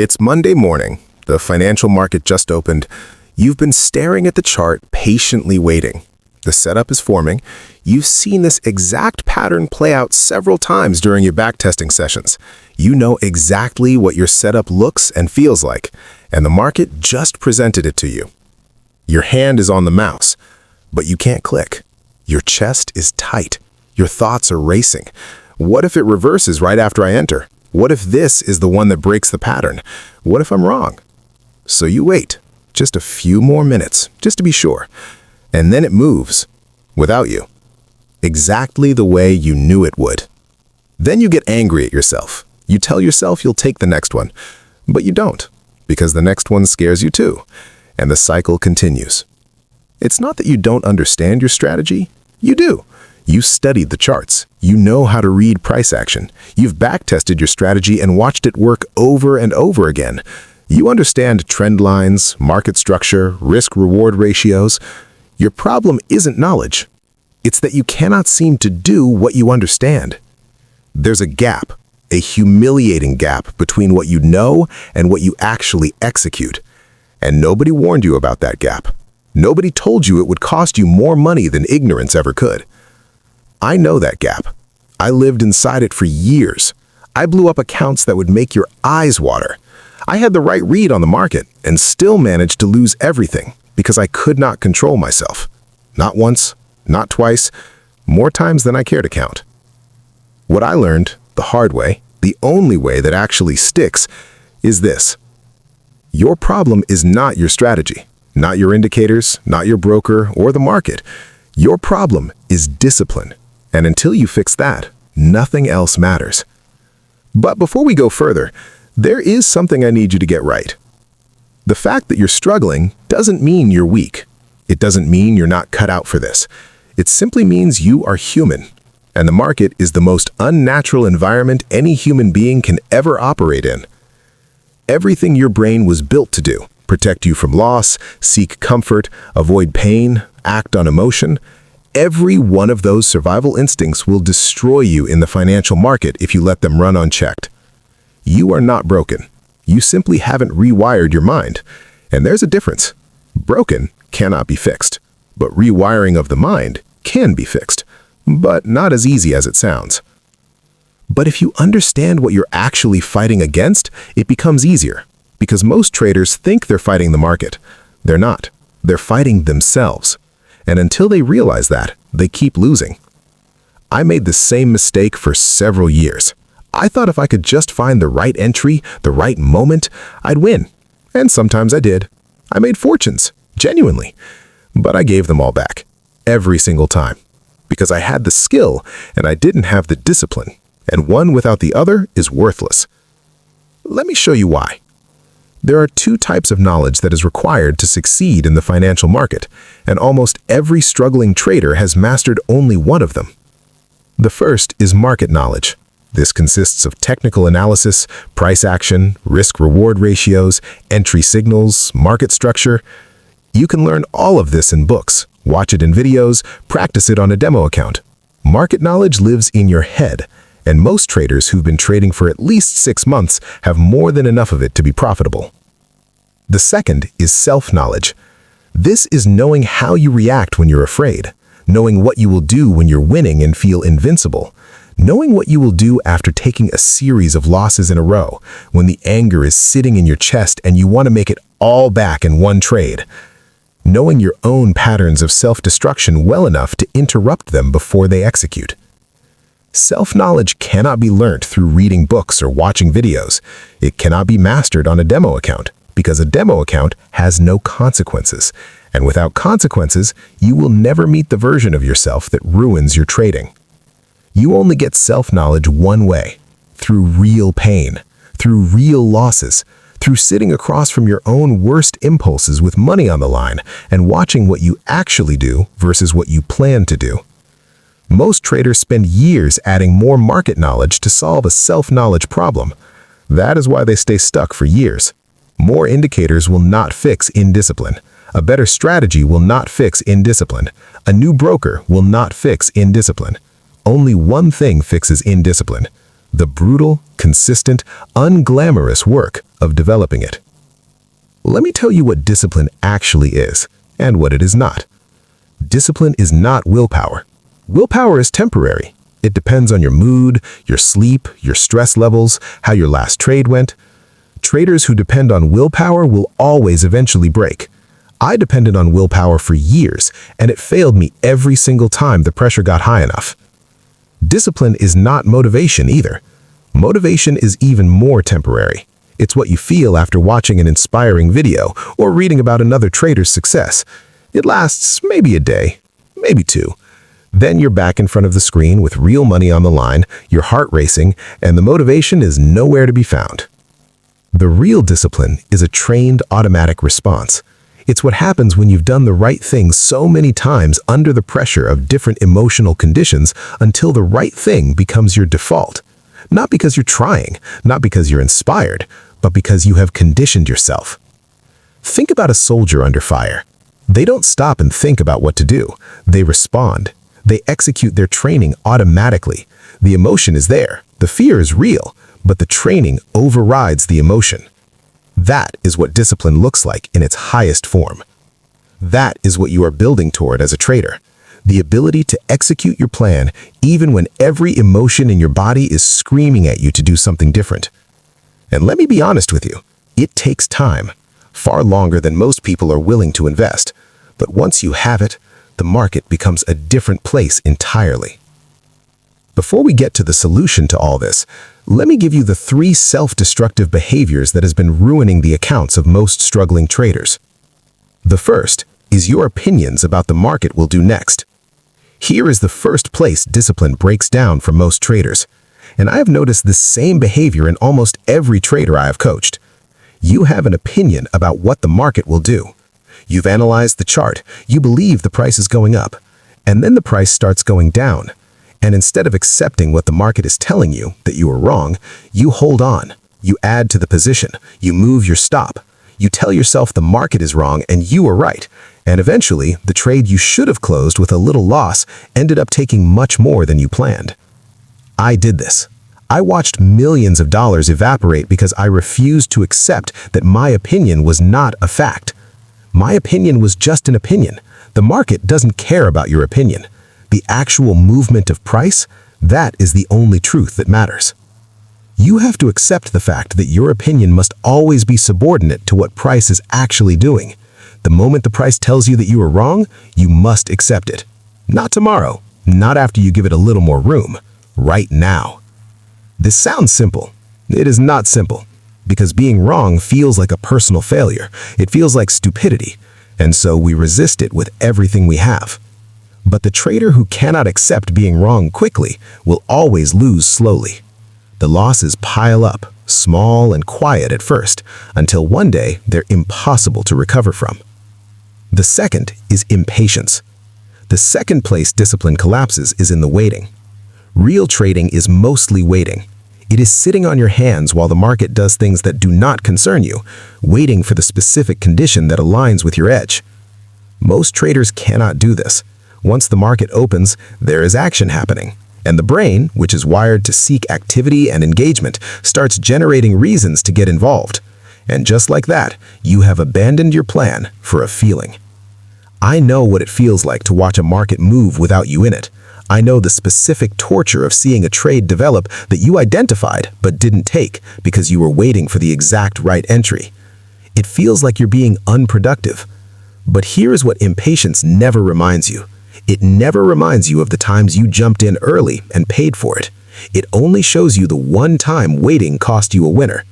It's Monday morning. The financial market just opened. You've been staring at the chart, patiently waiting. The setup is forming. You've seen this exact pattern play out several times during your backtesting sessions. You know exactly what your setup looks and feels like, and the market just presented it to you. Your hand is on the mouse, but you can't click. Your chest is tight. Your thoughts are racing. What if it reverses right after I enter? What if this is the one that breaks the pattern? What if I'm wrong? So you wait, just a few more minutes, just to be sure. And then it moves, without you. Exactly the way you knew it would. Then you get angry at yourself. You tell yourself you'll take the next one, but you don't, because the next one scares you too, and the cycle continues. It's not that you don't understand your strategy. You do. You studied the charts. You know how to read price action. You've backtested your strategy and watched it work over and over again. You understand trend lines, market structure, risk-reward ratios. Your problem isn't knowledge. It's that you cannot seem to do what you understand. There's a gap, a humiliating gap between what you know and what you actually execute. And nobody warned you about that gap. Nobody told you it would cost you more money than ignorance ever could. I know that gap. I lived inside it for years. I blew up accounts that would make your eyes water. I had the right read on the market and still managed to lose everything because I could not control myself. Not once, not twice, more times than I care to count. What I learned, the hard way, the only way that actually sticks, is this. Your problem is not your strategy, not your indicators, not your broker or the market. Your problem is discipline. And until you fix that, nothing else matters. But before we go further, there is something I need you to get right. The fact that you're struggling doesn't mean you're weak. It doesn't mean you're not cut out for this. It simply means you are human, and the market is the most unnatural environment any human being can ever operate in. Everything your brain was built to do, protect you from loss, seek comfort, avoid pain, act on emotion, every one of those survival instincts will destroy you in the financial market if you let them run unchecked. You are not broken. You simply haven't rewired your mind. And there's a difference. Broken cannot be fixed, but rewiring of the mind can be fixed, but not as easy as it sounds. But if you understand what you're actually fighting against, it becomes easier, because most traders think they're fighting the market. They're not. They're fighting themselves. And until they realize that, they keep losing. I made the same mistake for several years. I thought if I could just find the right entry, the right moment, I'd win. And sometimes I did. I made fortunes, genuinely. But I gave them all back, every single time. Because I had the skill and I didn't have the discipline. And one without the other is worthless. Let me show you why. There are two types of knowledge that is required to succeed in the financial market, and almost every struggling trader has mastered only one of them. The first is market knowledge. This consists of technical analysis, price action, risk-reward ratios, entry signals, market structure. You can learn all of this in books, watch it in videos, practice it on a demo account. Market knowledge lives in your head, and most traders who've been trading for at least 6 months have more than enough of it to be profitable. The second is self-knowledge. This is knowing how you react when you're afraid, knowing what you will do when you're winning and feel invincible, knowing what you will do after taking a series of losses in a row, when the anger is sitting in your chest and you want to make it all back in one trade, knowing your own patterns of self-destruction well enough to interrupt them before they execute. Self-knowledge cannot be learnt through reading books or watching videos. It cannot be mastered on a demo account, because a demo account has no consequences. And without consequences, you will never meet the version of yourself that ruins your trading. You only get self-knowledge one way, through real pain, through real losses, through sitting across from your own worst impulses with money on the line and watching what you actually do versus what you plan to do. Most traders spend years adding more market knowledge to solve a self-knowledge problem. That is why they stay stuck for years. More indicators will not fix indiscipline. A better strategy will not fix indiscipline. A new broker will not fix indiscipline. Only one thing fixes indiscipline: the brutal, consistent, unglamorous work of developing it. Let me tell you what discipline actually is and what it is not. Discipline is not willpower. Willpower is temporary. It depends on your mood, your sleep, your stress levels, how your last trade went. Traders who depend on willpower will always eventually break. I depended on willpower for years, and it failed me every single time the pressure got high enough. Discipline is not motivation either. Motivation is even more temporary. It's what you feel after watching an inspiring video or reading about another trader's success. It lasts maybe a day, maybe two. Then you're back in front of the screen with real money on the line, your heart racing, and the motivation is nowhere to be found. The real discipline is a trained automatic response. It's what happens when you've done the right thing so many times under the pressure of different emotional conditions until the right thing becomes your default. Not because you're trying, not because you're inspired, but because you have conditioned yourself. Think about a soldier under fire. They don't stop and think about what to do. They respond. They execute their training automatically. The emotion is there. The fear is real, but the training overrides the emotion. That is what discipline looks like in its highest form. That is what you are building toward as a trader. The ability to execute your plan even when every emotion in your body is screaming at you to do something different. And let me be honest with you, it takes time, far longer than most people are willing to invest. But once you have it, the market becomes a different place entirely. Before we get to the solution to all this, let me give you the 3 self-destructive behaviors that has been ruining the accounts of most struggling traders. The first is your opinions about the market will do next. Here is the first place discipline breaks down for most traders. And I have noticed this same behavior in almost every trader I have coached. You have an opinion about what the market will do. You've analyzed the chart, you believe the price is going up, and then the price starts going down. And instead of accepting what the market is telling you, that you are wrong, you hold on. You add to the position. You move your stop. You tell yourself the market is wrong and you are right. And eventually, the trade you should have closed with a little loss ended up taking much more than you planned. I did this. I watched millions of dollars evaporate because I refused to accept that my opinion was not a fact. My opinion was just an opinion. The market doesn't care about your opinion. The actual movement of price, that is the only truth that matters. You have to accept the fact that your opinion must always be subordinate to what price is actually doing. The moment the price tells you that you are wrong, you must accept it. Not tomorrow, not after you give it a little more room, right now. This sounds simple. It is not simple, because being wrong feels like a personal failure. It feels like stupidity, and so we resist it with everything we have. But the trader who cannot accept being wrong quickly will always lose slowly. The losses pile up, small and quiet at first, until one day they're impossible to recover from. The second is impatience. The second place discipline collapses is in the waiting. Real trading is mostly waiting. It is sitting on your hands while the market does things that do not concern you, waiting for the specific condition that aligns with your edge. Most traders cannot do this. Once the market opens, there is action happening. And the brain, which is wired to seek activity and engagement, starts generating reasons to get involved. And just like that, you have abandoned your plan for a feeling. I know what it feels like to watch a market move without you in it. I know the specific torture of seeing a trade develop that you identified but didn't take because you were waiting for the exact right entry. It feels like you're being unproductive. But here is what impatience never reminds you. It never reminds you of the times you jumped in early and paid for it. It only shows you the one time waiting cost you a winner.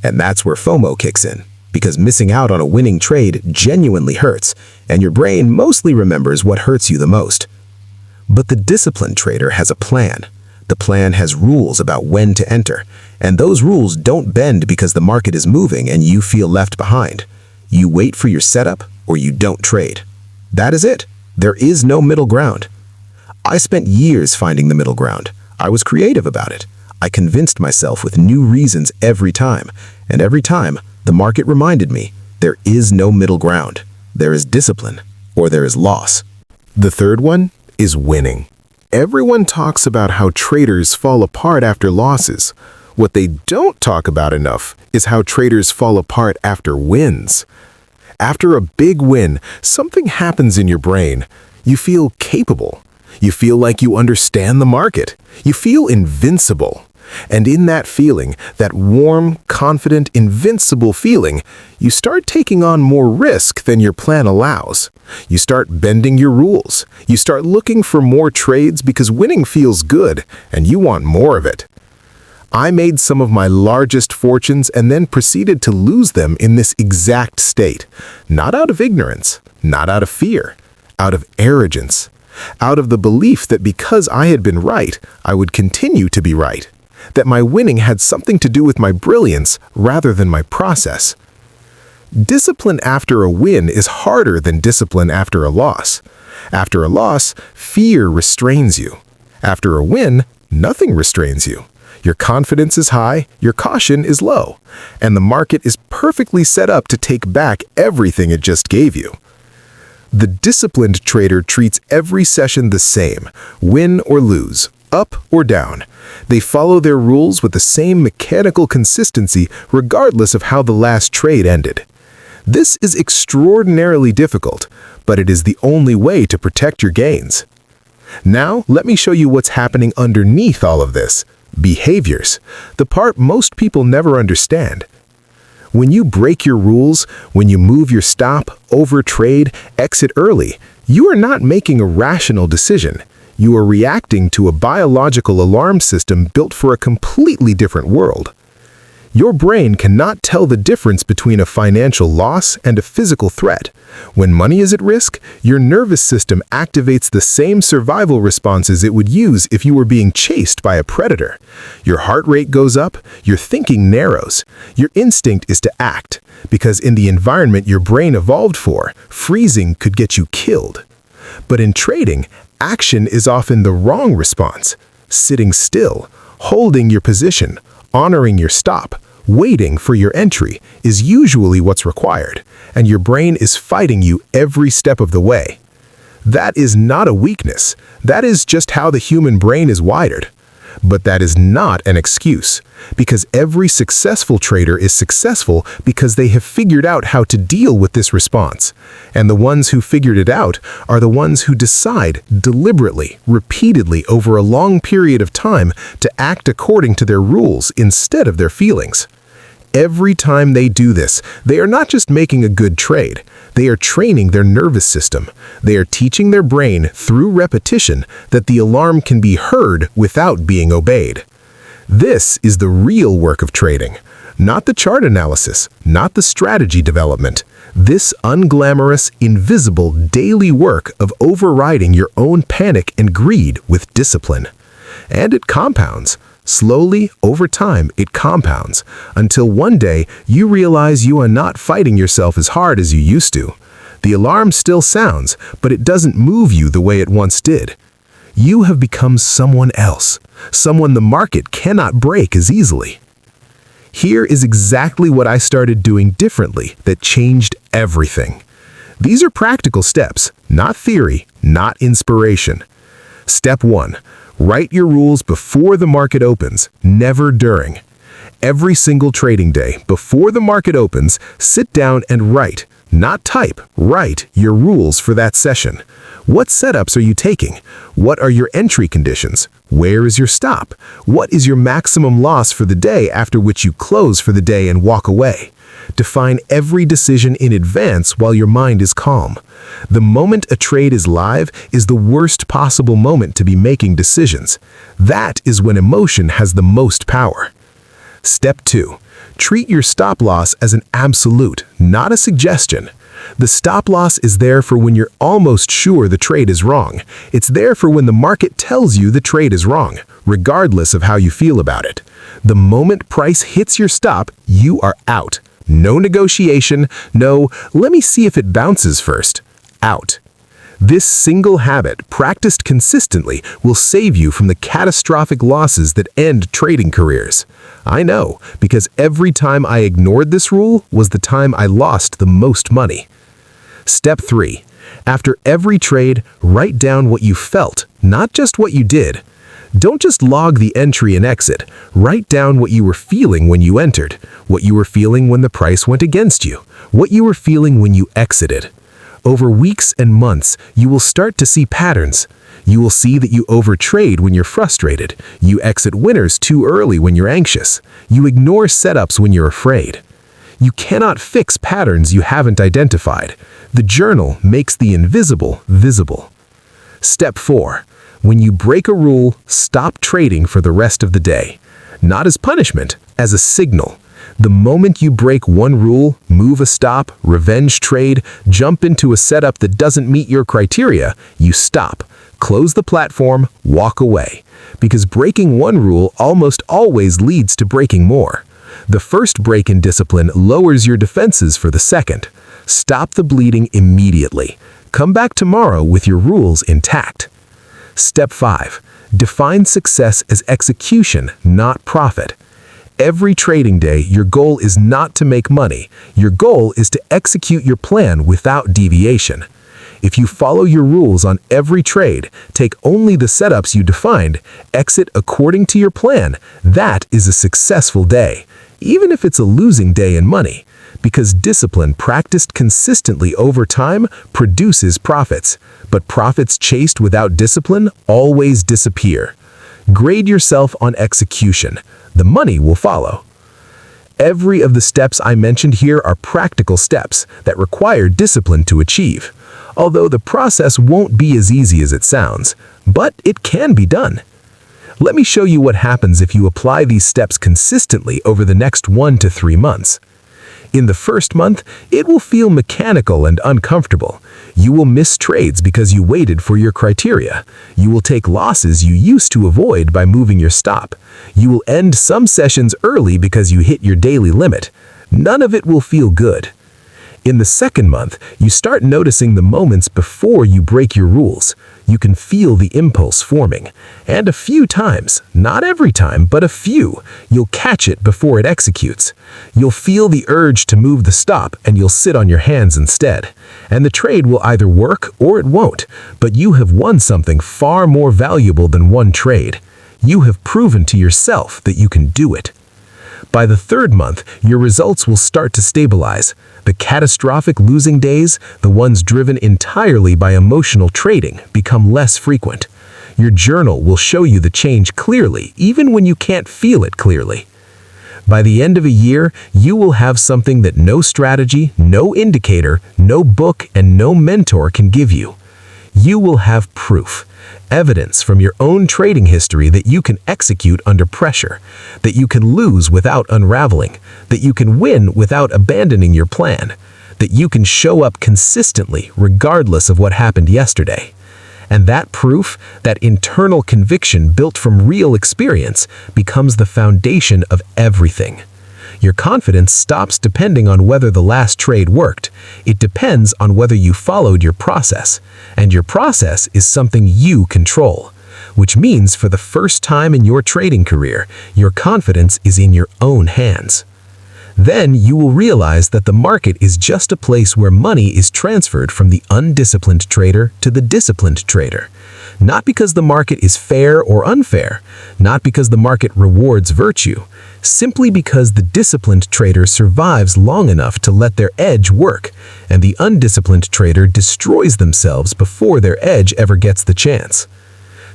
And that's where FOMO kicks in, because missing out on a winning trade genuinely hurts, and your brain mostly remembers what hurts you the most. But the disciplined trader has a plan. The plan has rules about when to enter, and those rules don't bend because the market is moving and you feel left behind. You wait for your setup or you don't trade. That is it. There is no middle ground. I spent years finding the middle ground. I was creative about it. I convinced myself with new reasons every time, and every time the market reminded me there is no middle ground. There is discipline or there is loss. The third one is winning. Everyone talks about how traders fall apart after losses. What they don't talk about enough is how traders fall apart after wins. After a big win, something happens in your brain. You feel capable. You feel like you understand the market. You feel invincible. And in that feeling, that warm, confident, invincible feeling, you start taking on more risk than your plan allows. You start bending your rules. You start looking for more trades because winning feels good, and you want more of it. I made some of my largest fortunes and then proceeded to lose them in this exact state. Not out of ignorance, not out of fear, out of arrogance, out of the belief that because I had been right, I would continue to be right. That my winning had something to do with my brilliance rather than my process. Discipline after a win is harder than discipline after a loss. After a loss, fear restrains you. After a win, nothing restrains you. Your confidence is high, your caution is low, and the market is perfectly set up to take back everything it just gave you. The disciplined trader treats every session the same, win or lose, up or down. They follow their rules with the same mechanical consistency regardless of how the last trade ended. This is extraordinarily difficult, but it is the only way to protect your gains. Now, let me show you what's happening underneath all of this. Behaviors, the part most people never understand. When you break your rules, when you move your stop, overtrade, exit early, you are not making a rational decision. You are reacting to a biological alarm system built for a completely different world. Your brain cannot tell the difference between a financial loss and a physical threat. When money is at risk, your nervous system activates the same survival responses it would use if you were being chased by a predator. Your heart rate goes up, your thinking narrows. Your instinct is to act, because in the environment your brain evolved for, freezing could get you killed. But in trading, action is often the wrong response. Sitting still, holding your position, honoring your stop, waiting for your entry is usually what's required, and your brain is fighting you every step of the way. That is not a weakness. That is just how the human brain is wired. But that is not an excuse, because every successful trader is successful because they have figured out how to deal with this response. And the ones who figured it out are the ones who decide deliberately, repeatedly over a long period of time to act according to their rules instead of their feelings. Every time they do this, they are not just making a good trade. They are training their nervous system. They are teaching their brain through repetition that the alarm can be heard without being obeyed. This is the real work of trading, not the chart analysis, not the strategy development. This unglamorous, invisible daily work of overriding your own panic and greed with discipline. And it compounds. Slowly, over time, it compounds, until one day you realize you are not fighting yourself as hard as you used to. The alarm still sounds, but it doesn't move you the way it once did. You have become someone else, someone the market cannot break as easily. Here is exactly what I started doing differently that changed everything. These are practical steps, not theory, not inspiration. Step 1. Write your rules before the market opens, never during. Every single trading day, before the market opens, sit down and write, not type, write your rules for that session. What setups are you taking? What are your entry conditions? Where is your stop? What is your maximum loss for the day after which you close for the day and walk away? Define every decision in advance while your mind is calm. The moment a trade is live is the worst possible moment to be making decisions. That is when emotion has the most power. Step 2. Treat your stop loss as an absolute, not a suggestion. The stop loss is there for when you're almost sure the trade is wrong. It's there for when the market tells you the trade is wrong, regardless of how you feel about it. The moment price hits your stop, you are out. No negotiation, no, let me see if it bounces first. Out. This single habit, practiced consistently, will save you from the catastrophic losses that end trading careers. I know, because every time I ignored this rule was the time I lost the most money. Step 3. After every trade, write down what you felt, not just what you did. Don't just log the entry and exit. Write down what you were feeling when you entered, what you were feeling when the price went against you, what you were feeling when you exited. Over weeks and months, you will start to see patterns. You will see that you overtrade when you're frustrated. You exit winners too early when you're anxious. You ignore setups when you're afraid. You cannot fix patterns you haven't identified. The journal makes the invisible visible. Step 4. When you break a rule, stop trading for the rest of the day. Not as punishment, as a signal. The moment you break one rule, move a stop, revenge trade, jump into a setup that doesn't meet your criteria, you stop. Close the platform, walk away. Because breaking one rule almost always leads to breaking more. The first break in discipline lowers your defenses for the second. Stop the bleeding immediately. Come back tomorrow with your rules intact. Step 5. Define success as execution, not profit. Every trading day, your goal is not to make money. Your goal is to execute your plan without deviation. If you follow your rules on every trade, take only the setups you defined, exit according to your plan, that is a successful day, even if it's a losing day in money. Because discipline practiced consistently over time produces profits, but profits chased without discipline always disappear. Grade yourself on execution. The money will follow. Every of the steps I mentioned here are practical steps that require discipline to achieve. Although the process won't be as easy as it sounds, but it can be done. Let me show you what happens if you apply these steps consistently over the next 1 to 3 months. In the first month, it will feel mechanical and uncomfortable. You will miss trades because you waited for your criteria. You will take losses you used to avoid by moving your stop. You will end some sessions early because you hit your daily limit. None of it will feel good. In the second month, you start noticing the moments before you break your rules. You can feel the impulse forming. And a few times, not every time, but a few, you'll catch it before it executes. You'll feel the urge to move the stop and you'll sit on your hands instead. And the trade will either work or it won't, but you have won something far more valuable than one trade. You have proven to yourself that you can do it. By the third month, your results will start to stabilize. The catastrophic losing days, the ones driven entirely by emotional trading, become less frequent. Your journal will show you the change clearly, even when you can't feel it clearly. By the end of a year, you will have something that no strategy, no indicator, no book, and no mentor can give you. You will have proof. Evidence from your own trading history that you can execute under pressure, that you can lose without unraveling, that you can win without abandoning your plan, that you can show up consistently regardless of what happened yesterday. And that proof, that internal conviction built from real experience, becomes the foundation of everything. Your confidence stops depending on whether the last trade worked. It depends on whether you followed your process. And your process is something you control. Which means for the first time in your trading career, your confidence is in your own hands. Then you will realize that the market is just a place where money is transferred from the undisciplined trader to the disciplined trader. Not because the market is fair or unfair, not because the market rewards virtue, simply because the disciplined trader survives long enough to let their edge work, and the undisciplined trader destroys themselves before their edge ever gets the chance.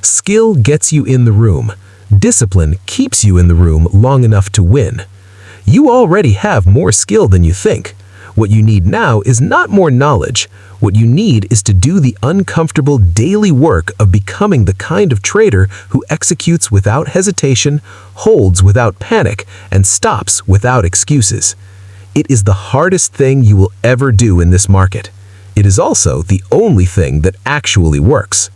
Skill gets you in the room. Discipline keeps you in the room long enough to win. You already have more skill than you think. What you need now is not more knowledge. What you need is to do the uncomfortable daily work of becoming the kind of trader who executes without hesitation, holds without panic, and stops without excuses. It is the hardest thing you will ever do in this market. It is also the only thing that actually works.